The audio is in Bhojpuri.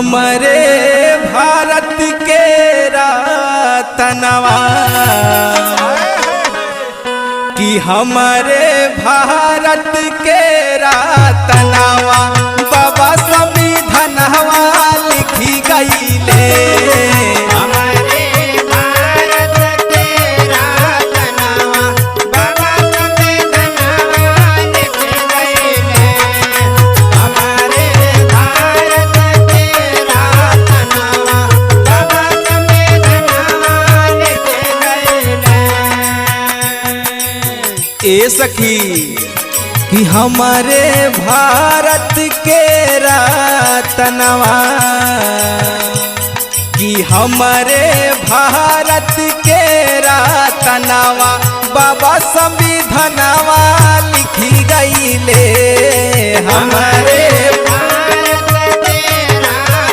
हमारे भारत के रतनवा कि हमारे भारत के रतनवा बाबा संविधानवा लिखी गईले। ए सखी कि हमारे भारत के रतनवा कि हमारे भारत के रतनवा बाबा संविधानवा लिखी गईले। हमारे